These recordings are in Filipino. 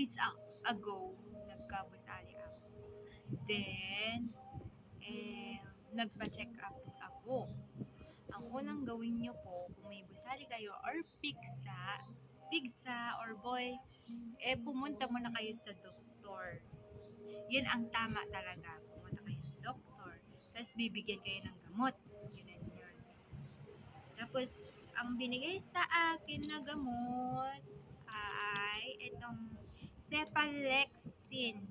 days ago, nagkabusali ako. Then, nagpa-check up ako. Ang unang gawin nyo po, kung may busali kayo or pigsa or boy, pumunta muna kayo sa doktor. Yun ang tama talaga. Pumunta kayo sa doktor. Tapos bibigyan kayo ng gamot. Yun. Tapos, ang binigay sa akin na gamot ay itong Cephalexin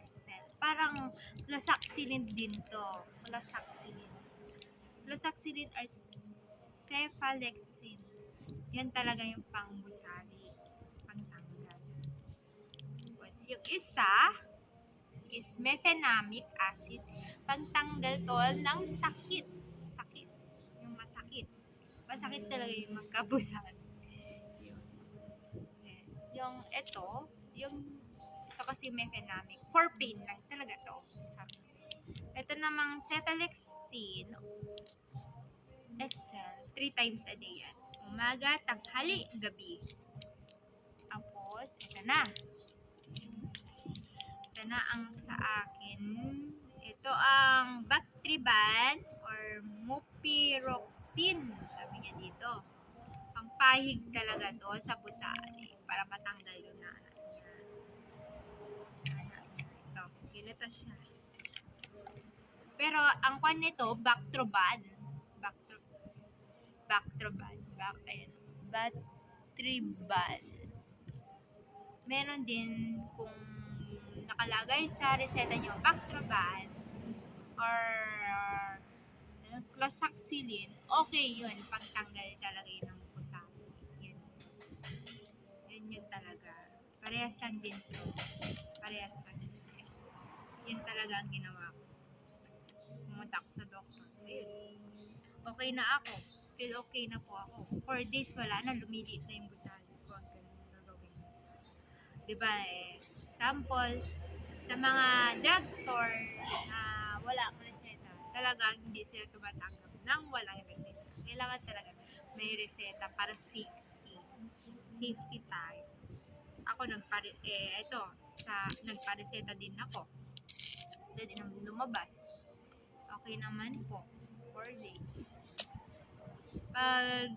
XL. Parang Closaxilin din to. Closaxilin or Cephalexin. Yan talaga yung pangbusali. Pangtanggal. Tapos, yung isa is mefenamic acid. Pangtanggal to ng sakit. Yung masakit. Masakit talaga yung magkabusali. Yung ito kasi mefenamic. For pain lang talaga to. Ito namang Cephalexin XL, 3 times a day yan. Umaga, tanghali, gabi. Tapos, ito na ang sa akin. Ito ang Bactriban or Mupirocin. Sabi niya dito. Pangpahig talaga to sa busali para matanggal yung nanay niya. Ito, kilata siya. Pero ang kwan nito, Bactroban. Meron din kung nakalagay sa reseta nyo, Bactroban or Closaxilin, okay yun, pagtanggal talaga yun ng busali. Yun talaga. Parehas lang din to. Yun talaga ang ginawa ko. Pumunta ako sa doktor. Okay na ako. Feel okay na po ako. 4 days wala na, lumiliit na yung busali ko. Ang ganun gagawin. Diba sample, sa mga drugstore na wala ang reseta, talagang hindi sila tumatanggap ng walang reseta. Kailangan talaga may reseta para safety. Safety tayo. Ako nagpareseta din ako. Ito din ang lumabas. Okay naman po. 4 days. Pag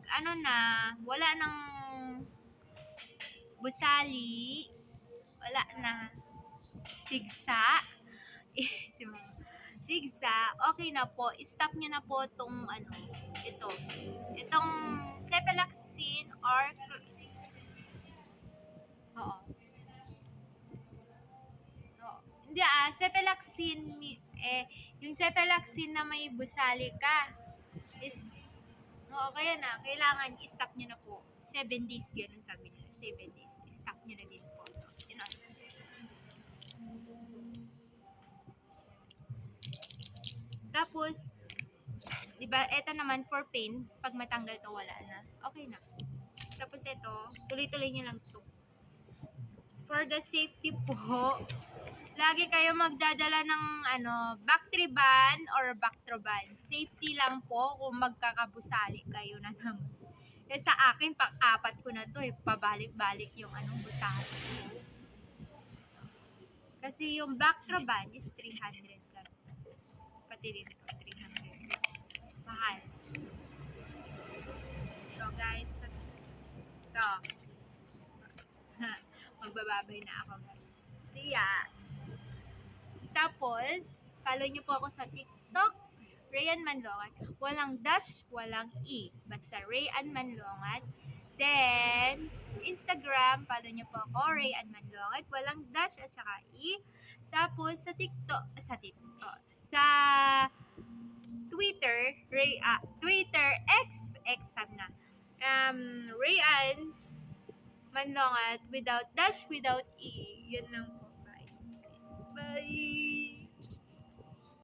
wala nang busali, wala na tigsa, okay na po. Stop nyo na po itong itong Cephalexin or hindi Cephalexin yung Cephalexin na may busali ka is kaya na, kailangan i-stop nyo na po. 7 days, ganun sabi nila. 7 days. Stop nyo na din po. Tapos, diba, eto naman for pain, pag matanggal to, wala na. Okay na. Tapos ito, tuloy-tuloy nyo lang to. For the safety po, lagi kayo magdadala ng Bactriban or Bactroban. Safety lang po kung magkakabusali kayo na naman. Kasi sa akin, pang-apat ko na to pabalik-balik yung busali. Kasi yung Bactroban is 300 plus. Pati rin ito, 300. Mahal. So guys, ito. Magbababay na ako guys. See ya! Tapos, follow nyo po ako sa TikTok, Rayan Manlongat. Walang dash, walang E. Basta Rayan Manlongat. Then, Instagram, follow nyo po ako, Rayan Manlongat. Walang dash at saka E. Tapos, sa sa Twitter, Twitter, X na. Rayan Manlongat without dash, without E. Yun lang